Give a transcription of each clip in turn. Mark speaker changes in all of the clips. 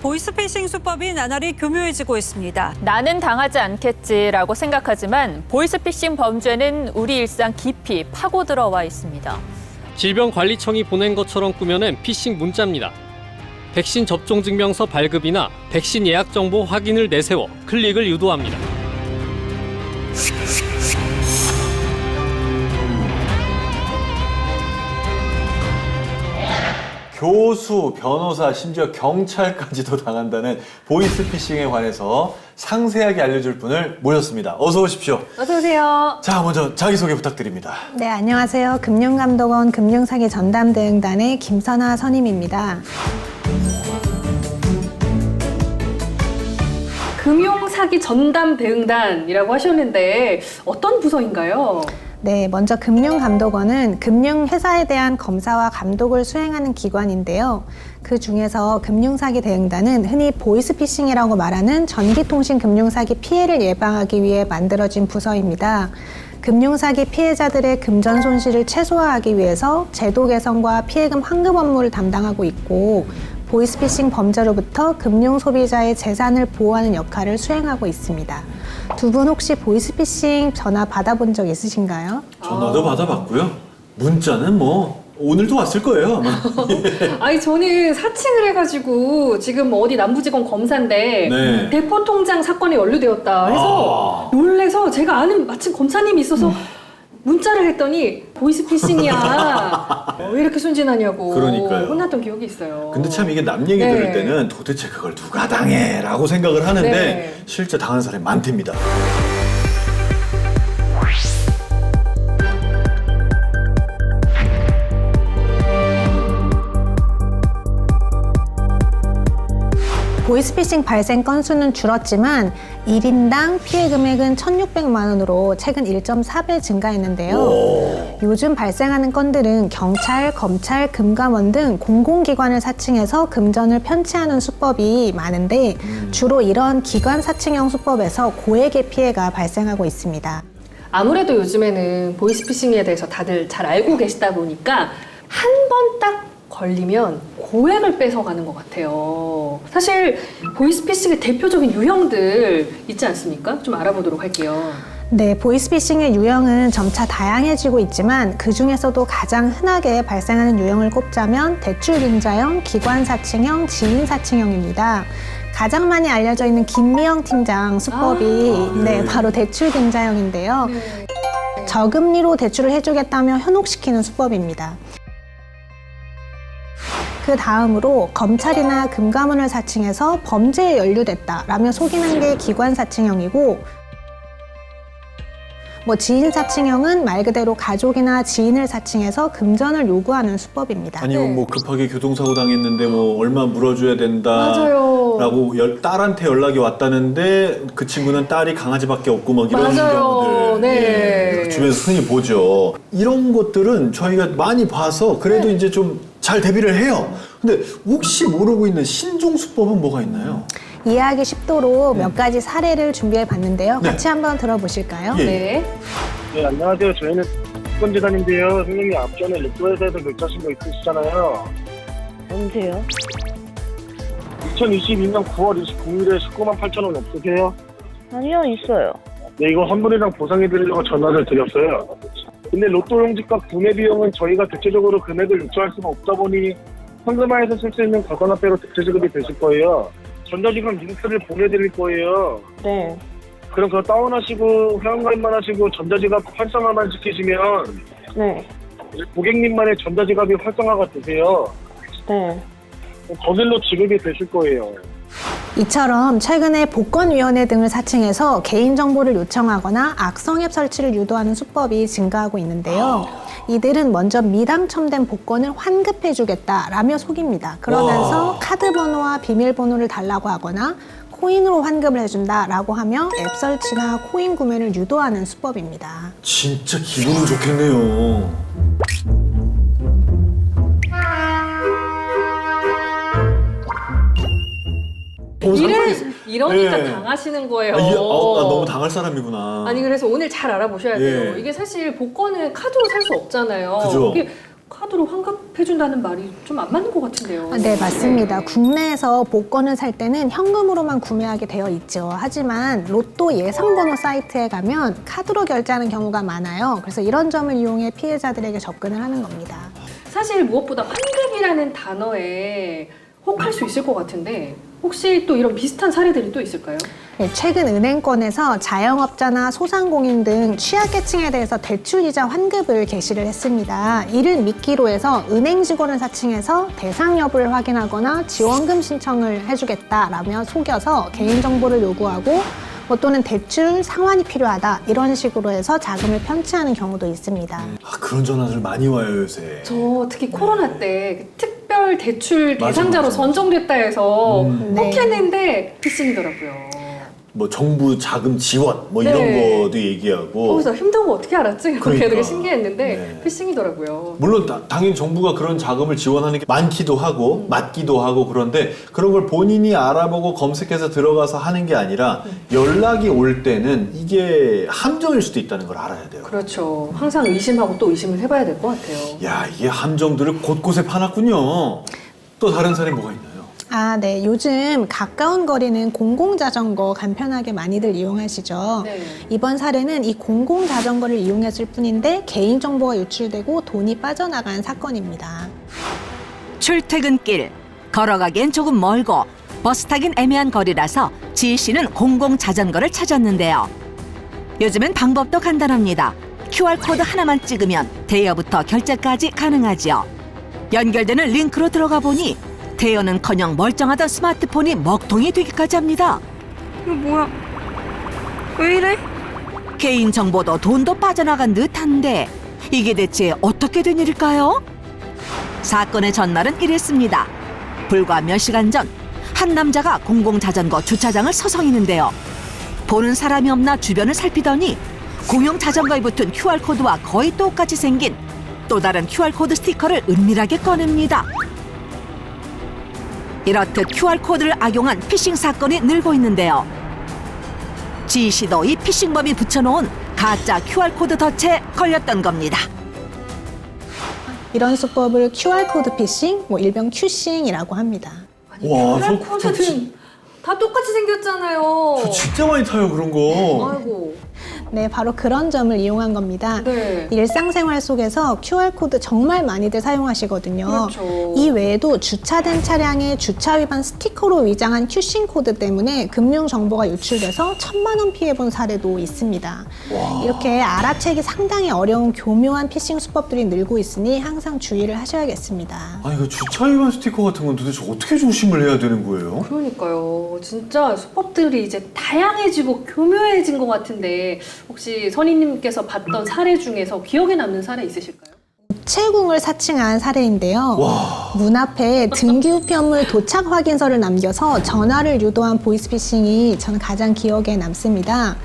Speaker 1: 보이스피싱 수법이 나날이 교묘해지고 있습니다.
Speaker 2: 나는 당하지 않겠지라고 생각하지만 보이스피싱 범죄는 우리 일상 깊이 파고 들어와 있습니다.
Speaker 3: 질병관리청이 보낸 것처럼 꾸며낸 피싱 문자입니다. 백신 접종 증명서 발급이나 백신 예약 정보 확인을 내세워 클릭을 유도합니다.
Speaker 4: 교수, 변호사, 심지어 경찰까지도 당한다는 보이스피싱에 관해서 상세하게 알려줄 분을 모셨습니다. 어서 오십시오.
Speaker 5: 어서 오세요.
Speaker 4: 자, 먼저 자기소개 부탁드립니다.
Speaker 5: 네, 안녕하세요. 금융감독원 금융사기 전담대응단의 김선아 선임입니다.
Speaker 6: 금융사기 전담 대응단이라고 하셨는데 어떤 부서인가요?
Speaker 5: 네, 먼저 금융감독원은 금융회사에 대한 검사와 감독을 수행하는 기관인데요. 그 중에서 금융사기 대응단은 흔히 보이스피싱이라고 말하는 전기통신 금융사기 피해를 예방하기 위해 만들어진 부서입니다. 금융사기 피해자들의 금전 손실을 최소화하기 위해서 제도 개선과 피해금 환급 업무를 담당하고 있고, 보이스피싱 범죄로부터 금융 소비자의 재산을 보호하는 역할을 수행하고 있습니다. 두 분 혹시 보이스피싱 전화 받아본 적 있으신가요?
Speaker 4: 전화도 받아봤고요. 문자는 뭐 오늘도 왔을 거예요, 아마.
Speaker 6: 아니 저는 사칭을 해가지고 지금 어디 남부지검 검사인데
Speaker 4: 네.
Speaker 6: 대포통장 사건에 연루되었다 해서 놀래서 제가 아는 마침 검사님이 있어서 문자를 했더니 보이스피싱이야. 왜 이렇게 순진하냐고
Speaker 4: 그러니까요.
Speaker 6: 혼났던 기억이 있어요.
Speaker 4: 근데 참 이게 남 얘기
Speaker 6: 네.
Speaker 4: 들을 때는 도대체 그걸 누가 당해? 라고 생각을 하는데
Speaker 6: 네.
Speaker 4: 실제 당하는 사람이 많답니다.
Speaker 5: 보이스피싱 발생 건수는 줄었지만 1인당 피해 금액은 1,600만 원으로 최근 1.4배 증가했는데요. 요즘 발생하는 건들은 경찰, 검찰, 금감원 등 공공기관을 사칭해서 금전을 편취하는 수법이 많은데 주로 이런 기관 사칭형 수법에서 고액의 피해가 발생하고 있습니다.
Speaker 6: 아무래도 요즘에는 보이스피싱에 대해서 다들 잘 알고 계시다 보니까 한 번 딱 걸리면 고액을 뺏어가는 것 같아요. 사실 보이스피싱의 대표적인 유형들 있지 않습니까? 좀 알아보도록 할게요.
Speaker 5: 네, 보이스피싱의 유형은 점차 다양해지고 있지만 그 중에서도 가장 흔하게 발생하는 유형을 꼽자면 대출빙자형, 기관사칭형, 지인사칭형입니다. 가장 많이 알려져 있는 김미영 팀장 수법이 네, 바로 대출빙자형인데요. 저금리로 대출을 해주겠다며 현혹시키는 수법입니다. 그 다음으로 검찰이나 금감원을 사칭해서 범죄에 연루됐다라며 속이는 게 기관사칭형이고, 지인 사칭형은 말 그대로 가족이나 지인을 사칭해서 금전을 요구하는 수법입니다.
Speaker 4: 아니면 뭐 급하게 교통사고 당했는데 뭐 얼마 물어줘야 된다.
Speaker 6: 맞아요.
Speaker 4: 라고 딸한테 연락이 왔다는데 그 친구는 딸이 강아지밖에 없고 막 이런
Speaker 6: 맞아요.
Speaker 4: 경우들
Speaker 6: 네.
Speaker 4: 주변에서 흔히 보죠. 이런 것들은 저희가 많이 봐서 그래도 이제 좀 잘 대비를 해요. 근데 혹시 모르고 있는 신종수법은 뭐가 있나요?
Speaker 5: 이해하기 쉽도록 몇 가지 사례를 준비해 봤는데요. 같이 한번 들어보실까요?
Speaker 4: 예.
Speaker 6: 네.
Speaker 7: 네, 안녕하세요. 저희는 특권재단인데요. 선생님이 앞전에 로또회사에서 결제하신 거 있으시잖아요.
Speaker 8: 언제요?
Speaker 7: 2022년 9월 29일에 19만 8천 원 없으세요?
Speaker 8: 아니요, 있어요.
Speaker 7: 네, 이거 환불이랑 보상해드리려고 전화를 드렸어요. 근데 로또 용지값 구매 비용은 저희가 대체적으로 금액을 요청할 수가 없다 보니 현금화해서 쓸 수 있는 과거납배로 대체 지급이 되실 거예요. 전자지급 링크를 보내드릴 거예요.
Speaker 8: 네.
Speaker 7: 그럼 그거 다운하시고 회원가입만 하시고 전자지갑 활성화만 시키시면
Speaker 8: 네.
Speaker 7: 고객님만의 전자지갑이 활성화가 되세요.
Speaker 8: 네.
Speaker 7: 거길로 지급이 되실 거예요.
Speaker 5: 이처럼 최근에 복권위원회 등을 사칭해서 개인정보를 요청하거나 악성 앱 설치를 유도하는 수법이 증가하고 있는데요. 이들은 먼저 미당첨된 복권을 환급해주겠다라며 속입니다. 그러면서 카드 번호와 비밀번호를 달라고 하거나 코인으로 환급을 해준다라고 하며 앱 설치나 코인 구매를 유도하는 수법입니다.
Speaker 4: 진짜 기분은 좋겠네요.
Speaker 6: 이러니까
Speaker 4: 네.
Speaker 6: 당하시는 거예요.
Speaker 4: 너무 당할 사람이구나.
Speaker 6: 아니 그래서 오늘 잘 알아보셔야 돼요.
Speaker 4: 예.
Speaker 6: 이게 사실 복권은 카드로 살 수 없잖아요.
Speaker 4: 그죠.
Speaker 6: 이게 카드로 환급해준다는 말이 좀 안 맞는 것 같은데요.
Speaker 5: 네, 맞습니다. 국내에서 복권을 살 때는 현금으로만 구매하게 되어 있죠. 하지만 로또 예상번호 사이트에 가면 카드로 결제하는 경우가 많아요. 그래서 이런 점을 이용해 피해자들에게 접근을 하는 겁니다.
Speaker 6: 사실 무엇보다 환급이라는 단어에 혹할 수 있을 것 같은데 혹시 또 이런 비슷한 사례들이 또 있을까요?
Speaker 5: 네, 최근 은행권에서 자영업자나 소상공인 등 취약계층에 대해서 대출이자 환급을 개시를 했습니다. 이를 미끼로 해서 은행 직원을 사칭해서 대상 여부를 확인하거나 지원금 신청을 해주겠다라며 속여서 개인정보를 요구하고 또는 대출 상환이 필요하다 이런 식으로 해서 자금을 편취하는 경우도 있습니다.
Speaker 4: 아, 그런 전화들 많이 와요 요새.
Speaker 6: 저 특히 코로나 때그 특별 대출
Speaker 4: 맞아,
Speaker 6: 대상자로
Speaker 4: 맞아.
Speaker 6: 선정됐다 해서
Speaker 5: 네.
Speaker 6: 혹했는데 피싱이더라고요.
Speaker 4: 뭐 정부 자금 지원 뭐
Speaker 6: 네.
Speaker 4: 이런 것도 얘기하고.
Speaker 6: 거기서 힘든 거 어떻게 알았지? 그렇게
Speaker 4: 그러니까.
Speaker 6: 되게 신기했는데
Speaker 4: 네.
Speaker 6: 피싱이더라고요.
Speaker 4: 물론 당연히 정부가 그런 자금을 지원하는 게 많기도 하고 맞기도 하고 그런데 그런 걸 본인이 알아보고 검색해서 들어가서 하는 게 아니라 연락이 올 때는 이게 함정일 수도 있다는 걸 알아야 돼요.
Speaker 6: 그렇죠. 항상 의심하고 또 의심을 해봐야 될 것 같아요.
Speaker 4: 야, 이게 함정들을 곳곳에 파놨군요. 또 다른 사례 뭐가 있나요?
Speaker 5: 아, 네. 요즘 가까운 거리는 공공자전거 간편하게 많이들 이용하시죠.
Speaker 6: 네.
Speaker 5: 이번 사례는 이 공공자전거를 이용했을 뿐인데 개인정보가 유출되고 돈이 빠져나간 사건입니다.
Speaker 9: 출퇴근길, 걸어가기엔 조금 멀고 버스 타긴 애매한 거리라서 지희 씨는 공공자전거를 찾았는데요. 요즘엔 방법도 간단합니다. QR코드 하나만 찍으면 대여부터 결제까지 가능하죠. 연결되는 링크로 들어가 보니 대여는커녕 멀쩡하던 스마트폰이 먹통이 되기까지 합니다.
Speaker 8: 이거 뭐야? 왜 이래?
Speaker 9: 개인정보도 돈도 빠져나간 듯한데 이게 대체 어떻게 된 일일까요? 사건의 전말은 이랬습니다. 불과 몇 시간 전 한 남자가 공공자전거 주차장을 서성이는데요. 보는 사람이 없나 주변을 살피더니 공용 자전거에 붙은 QR코드와 거의 똑같이 생긴 또 다른 QR코드 스티커를 은밀하게 꺼냅니다. 이렇듯 QR코드를 악용한 피싱 사건이 늘고 있는데요. 지희 씨도 이 피싱범이 붙여놓은 가짜 QR코드 덫에 걸렸던 겁니다.
Speaker 5: 이런 수법을 QR코드 피싱, 일명 큐싱이라고 합니다.
Speaker 6: 아니,
Speaker 4: 와,
Speaker 6: QR코드는 다 똑같이 생겼잖아요.
Speaker 4: 저 진짜 많이 타요 그런 거.
Speaker 6: 아이고.
Speaker 5: 네, 바로 그런 점을 이용한 겁니다.
Speaker 6: 네.
Speaker 5: 일상생활 속에서 QR코드 정말 많이들 사용하시거든요.
Speaker 6: 그렇죠.
Speaker 5: 이 외에도 주차된 차량의 주차 위반 스티커로 위장한 큐싱 코드 때문에 금융 정보가 유출돼서 1,000만 원 피해본 사례도 있습니다. 이렇게 알아채기 상당히 어려운 교묘한 피싱 수법들이 늘고 있으니 항상 주의를 하셔야겠습니다.
Speaker 4: 아니 그 주차 위반 스티커 같은 건 도대체 어떻게 조심을 해야 되는 거예요?
Speaker 6: 그러니까요. 진짜 수법들이 이제 다양해지고 교묘해진 것 같은데 혹시 선희님께서 봤던 사례 중에서 기억에 남는 사례 있으실까요?
Speaker 5: 우체국을 사칭한 사례인데요. 문 앞에 등기우편물 도착 확인서를 남겨서 전화를 유도한 보이스피싱이 저는 가장 기억에 남습니다.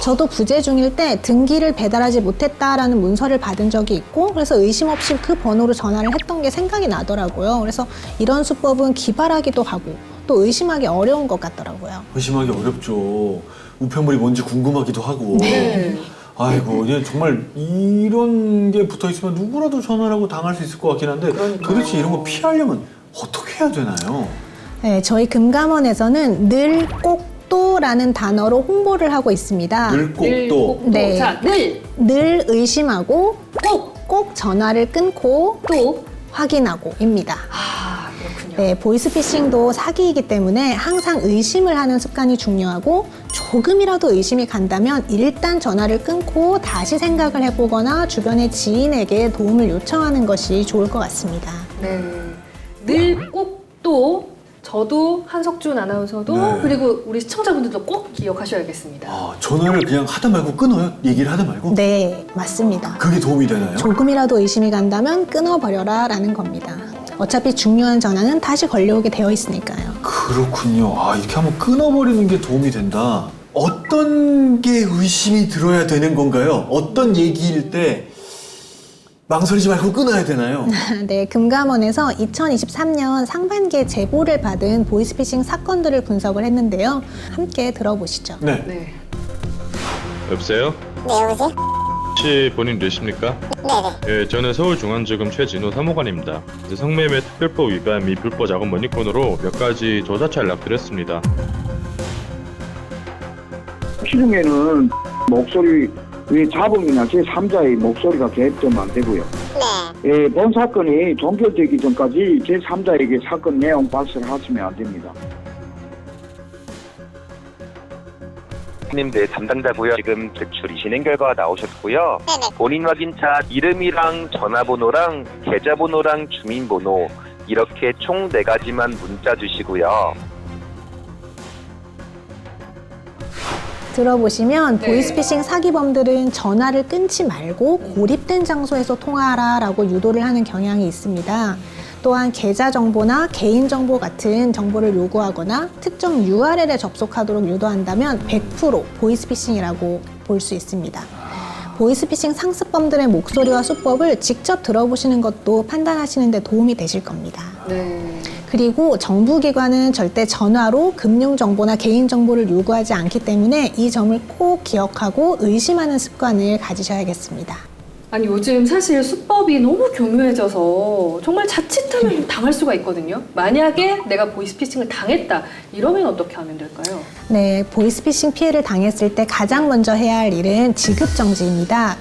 Speaker 5: 저도 부재 중일 때 등기를 배달하지 못했다라는 문서를 받은 적이 있고 그래서 의심 없이 그 번호로 전화를 했던 게 생각이 나더라고요. 그래서 이런 수법은 기발하기도 하고 또 의심하기 어려운 것 같더라고요.
Speaker 4: 의심하기 어렵죠. 우편물이 뭔지 궁금하기도 하고.
Speaker 6: 네.
Speaker 4: 아이고, 이제 정말 이런 게 붙어 있으면 누구라도 전화라고 당할 수 있을 것 같긴 한데
Speaker 6: 그러니까요.
Speaker 4: 도대체 이런 거 피하려면 어떻게 해야 되나요?
Speaker 5: 네, 저희 금감원에서는 늘 꼭 또라는 단어로 홍보를 하고 있습니다.
Speaker 4: 늘 꼭
Speaker 6: 늘,
Speaker 4: 또.
Speaker 6: 꼭, 또.
Speaker 5: 네.
Speaker 6: 자,
Speaker 5: 늘 의심하고
Speaker 6: 꼭,
Speaker 5: 꼭 전화를 끊고
Speaker 6: 또.
Speaker 5: 확인하고입니다.
Speaker 6: 아, 그렇군요.
Speaker 5: 네, 보이스피싱도 사기이기 때문에 항상 의심을 하는 습관이 중요하고 조금이라도 의심이 간다면 일단 전화를 끊고 다시 생각을 해보거나 주변의 지인에게 도움을 요청하는 것이 좋을 것 같습니다.
Speaker 6: 네. 늘 꼭 또 저도 한석준 아나운서도
Speaker 4: 네.
Speaker 6: 그리고 우리 시청자분들도 꼭 기억하셔야겠습니다.
Speaker 4: 아, 전화를 그냥 하다 말고 끊어요? 얘기를 하다 말고?
Speaker 5: 네, 맞습니다.
Speaker 4: 그게 도움이 되나요?
Speaker 5: 조금이라도 의심이 간다면 끊어버려라 라는 겁니다. 어차피 중요한 전화는 다시 걸려오게 되어 있으니까요.
Speaker 4: 그렇군요. 아, 이렇게 한번 끊어버리는 게 도움이 된다. 어떤 게 의심이 들어야 되는 건가요? 어떤 얘기일 때 망설이지 말고 끊어야 되나요?
Speaker 5: 네, 금감원에서 2023년 상반기에 제보를 받은 보이스피싱 사건들을 분석을 했는데요. 함께 들어보시죠.
Speaker 4: 네.
Speaker 6: 네.
Speaker 10: 여보세요?
Speaker 11: 네, 여보세요?
Speaker 10: 혹시 본인 되십니까? 네. 저는 서울중앙지검 최진호 사무관입니다. 성매매 특별법 위반 및 불법 자금 머니건으로 몇 가지 조사차 연락드렸습니다.
Speaker 11: 시중에는 목소리 자범이나 제3자의 목소리가 개입되면 안 되고요. 예, 본 사건이 종결되기 전까지 제3자에게 사건 내용 발설하시면 안 됩니다.
Speaker 12: 님들 담당자고요. 지금 대출 진행 결과가 나오셨고요. 본인 확인차 이름이랑 전화번호랑 계좌번호랑 주민번호 이렇게 총 4가지만 문자 주시고요.
Speaker 5: 들어보시면 보이스피싱 사기범들은 전화를 끊지 말고 고립된 장소에서 통화하라라고 유도를 하는 경향이 있습니다. 또한 계좌 정보나 개인 정보 같은 정보를 요구하거나 특정 URL에 접속하도록 유도한다면 100% 보이스피싱이라고 볼 수 있습니다. 보이스피싱 상습범들의 목소리와 수법을 직접 들어보시는 것도 판단하시는 데 도움이 되실 겁니다. 그리고 정부기관은 절대 전화로 금융정보나 개인정보를 요구하지 않기 때문에 이 점을 꼭 기억하고 의심하는 습관을 가지셔야겠습니다.
Speaker 6: 아니 요즘 사실 수법이 너무 교묘해져서 정말 자칫하면 당할 수가 있거든요. 만약에 내가 보이스피싱을 당했다 이러면 어떻게 하면 될까요?
Speaker 5: 네, 보이스피싱 피해를 당했을 때 가장 먼저 해야 할 일은 지급정지입니다.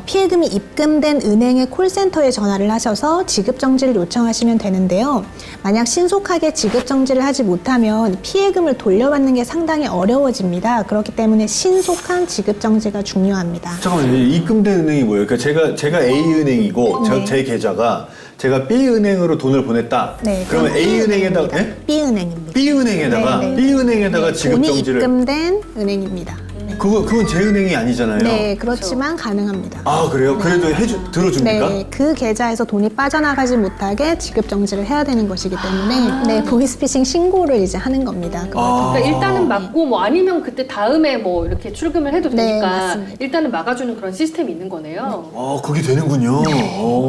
Speaker 5: 피해금이 입금된 은행의 콜센터에 전화를 하셔서 지급정지를 요청하시면 되는데요. 만약 신속하게 지급정지를 하지 못하면 피해금을 돌려받는 게 상당히 어려워집니다. 그렇기 때문에 신속한 지급정지가 중요합니다.
Speaker 4: 잠깐만요. 입금된 은행이 뭐예요? 그러니까 제가 A은행이고 제 계좌가 제가 B은행으로 돈을 보냈다.
Speaker 5: 네,
Speaker 4: 그러면 A은행에다가
Speaker 5: B은행입니다.
Speaker 4: B은행에다가 지급정지를.
Speaker 5: 돈이 입금된 은행입니다.
Speaker 4: 그건 제 은행이 아니잖아요.
Speaker 5: 네, 그렇지만 가능합니다.
Speaker 4: 아, 그래요? 그래도 들어줍니까?
Speaker 5: 네, 그 계좌에서 돈이 빠져나가지 못하게 지급 정지를 해야 되는 것이기 때문에 네, 보이스피싱 신고를 이제 하는 겁니다.
Speaker 6: 그러니까 일단은 막고 뭐 아니면 그때 다음에 뭐 이렇게 출금을 해도 되니까
Speaker 5: 맞습니다.
Speaker 6: 일단은 막아주는 그런 시스템이 있는 거네요.
Speaker 4: 아, 그게 되는군요.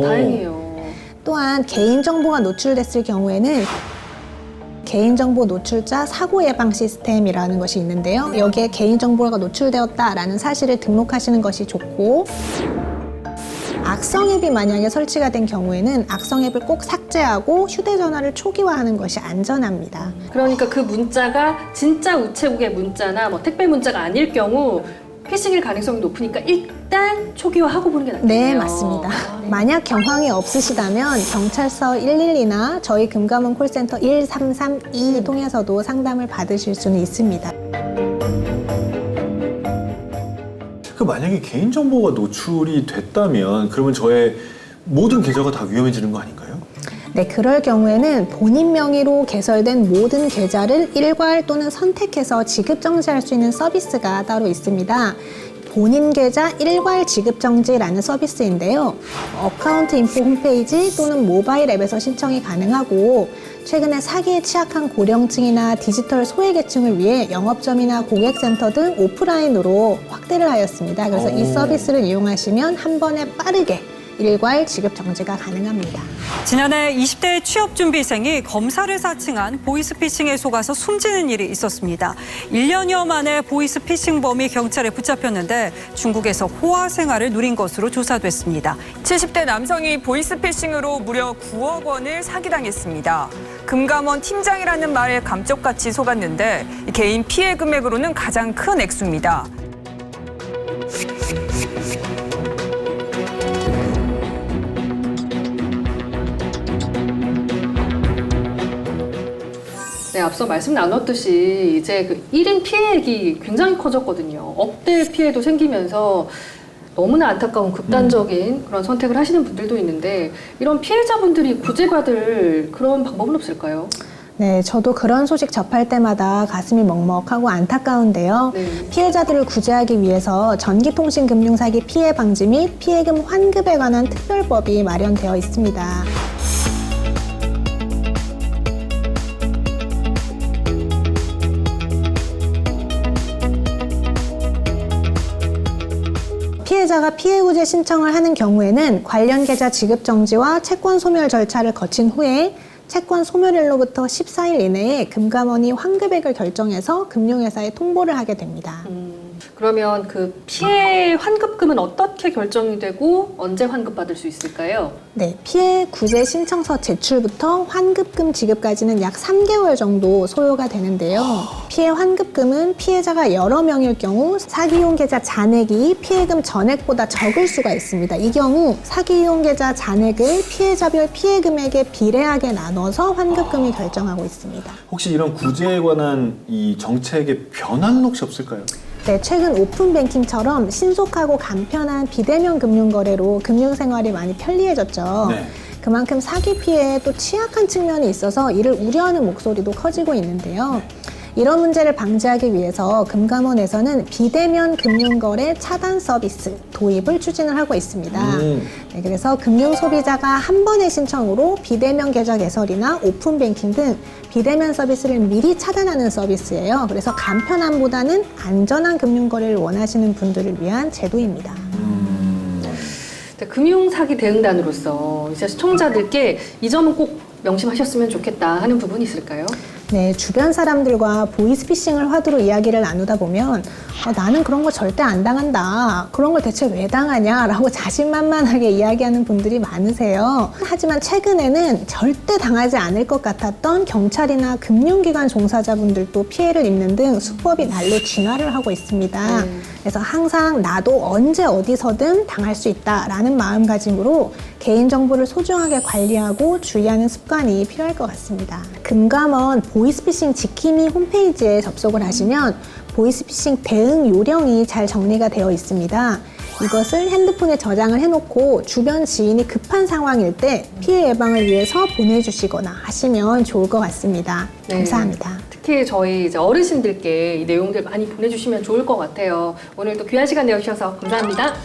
Speaker 6: 다행이에요.
Speaker 5: 또한 개인정보가 노출됐을 경우에는 개인정보 노출자 사고 예방 시스템이라는 것이 있는데요. 여기에 개인정보가 노출되었다라는 사실을 등록하시는 것이 좋고, 악성 앱이 만약에 설치가 된 경우에는 악성 앱을 꼭 삭제하고 휴대전화를 초기화하는 것이 안전합니다.
Speaker 6: 그러니까 그 문자가 진짜 우체국의 문자나 뭐 택배 문자가 아닐 경우 피싱일 가능성이 높으니까 일단 초기화하고 보는 게 낫겠네요.
Speaker 5: 네, 맞습니다. 만약 경황이 없으시다면 경찰서 112나 저희 금감원 콜센터 1332 통해서도 상담을 받으실 수는 있습니다.
Speaker 4: 만약에 개인정보가 노출이 됐다면 그러면 저의 모든 계좌가 다 위험해지는 거 아닌가요?
Speaker 5: 네, 그럴 경우에는 본인 명의로 개설된 모든 계좌를 일괄 또는 선택해서 지급정지할 수 있는 서비스가 따로 있습니다. 본인 계좌 일괄 지급정지라는 서비스인데요. 어카운트 인포 홈페이지 또는 모바일 앱에서 신청이 가능하고, 최근에 사기에 취약한 고령층이나 디지털 소외계층을 위해 영업점이나 고객센터 등 오프라인으로 확대를 하였습니다. 그래서 이 서비스를 이용하시면 한 번에 빠르게 일괄 지급 정지가 가능합니다.
Speaker 1: 지난해 20대 취업준비생이 검사를 사칭한 보이스피싱에 속아서 숨지는 일이 있었습니다. 1년여 만에 보이스피싱범이 경찰에 붙잡혔는데 중국에서 호화 생활을 누린 것으로 조사됐습니다.
Speaker 13: 70대 남성이 보이스피싱으로 무려 9억 원을 사기당했습니다. 금감원 팀장이라는 말에 감쪽같이 속았는데 개인 피해 금액으로는 가장 큰 액수입니다.
Speaker 6: 네, 앞서 말씀 나눴듯이 이제 그 1인 피해액이 굉장히 커졌거든요. 억대 피해도 생기면서 너무나 안타까운 극단적인 그런 선택을 하시는 분들도 있는데 이런 피해자분들이 구제받을 그런 방법은 없을까요?
Speaker 5: 네, 저도 그런 소식 접할 때마다 가슴이 먹먹하고 안타까운데요. 피해자들을 구제하기 위해서 전기통신금융사기 피해 방지 및 피해금 환급에 관한 특별법이 마련되어 있습니다. 피해자가 피해구제 신청을 하는 경우에는 관련 계좌 지급 정지와 채권 소멸 절차를 거친 후에 채권 소멸일로부터 14일 이내에 금감원이 환급액을 결정해서 금융회사에 통보를 하게 됩니다.
Speaker 6: 그러면 그 피해 환급금은 어떻게 결정이 되고 언제 환급받을 수 있을까요?
Speaker 5: 네, 피해 구제 신청서 제출부터 환급금 지급까지는 약 3개월 정도 소요가 되는데요. 피해 환급금은 피해자가 여러 명일 경우 사기 이용계좌 잔액이 피해금 전액보다 적을 수가 있습니다. 이 경우 사기 이용계좌 잔액을 피해자별 피해 금액에 비례하게 나눠서 환급금이 결정하고 있습니다.
Speaker 4: 혹시 이런 구제에 관한 이 정책의 변화는 혹시 없을까요?
Speaker 5: 네, 최근 오픈뱅킹처럼 신속하고 간편한 비대면 금융거래로 금융생활이 많이 편리해졌죠.
Speaker 4: 네.
Speaker 5: 그만큼 사기 피해에 또 취약한 측면이 있어서 이를 우려하는 목소리도 커지고 있는데요. 이런 문제를 방지하기 위해서 금감원에서는 비대면 금융거래 차단 서비스 도입을 추진을 하고 있습니다. 네, 그래서 금융소비자가 한 번의 신청으로 비대면 계좌 개설이나 오픈뱅킹 등 비대면 서비스를 미리 차단하는 서비스예요. 그래서 간편함보다는 안전한 금융거래를 원하시는 분들을 위한 제도입니다.
Speaker 6: 금융사기 대응단으로서 이제 시청자들께 이 점은 꼭 명심하셨으면 좋겠다 하는 부분이 있을까요?
Speaker 5: 네, 주변 사람들과 보이스피싱을 화두로 이야기를 나누다 보면 나는 그런 거 절대 안 당한다. 그런 걸 대체 왜 당하냐? 라고 자신만만하게 이야기하는 분들이 많으세요. 하지만 최근에는 절대 당하지 않을 것 같았던 경찰이나 금융기관 종사자분들도 피해를 입는 등 수법이 날로 진화를 하고 있습니다. 그래서 항상 나도 언제 어디서든 당할 수 있다라는 마음가짐으로 개인정보를 소중하게 관리하고 주의하는 습관이 필요할 것 같습니다. 금감원 보이스피싱 지킴이 홈페이지에 접속을 하시면 보이스피싱 대응 요령이 잘 정리가 되어 있습니다. 이것을 핸드폰에 저장을 해놓고 주변 지인이 급한 상황일 때 피해 예방을 위해서 보내주시거나 하시면 좋을 것 같습니다.
Speaker 6: 네.
Speaker 5: 감사합니다.
Speaker 6: 특히 저희 이제 어르신들께 이 내용들 많이 보내주시면 좋을 것 같아요. 오늘도 귀한 시간 내주셔서 감사합니다.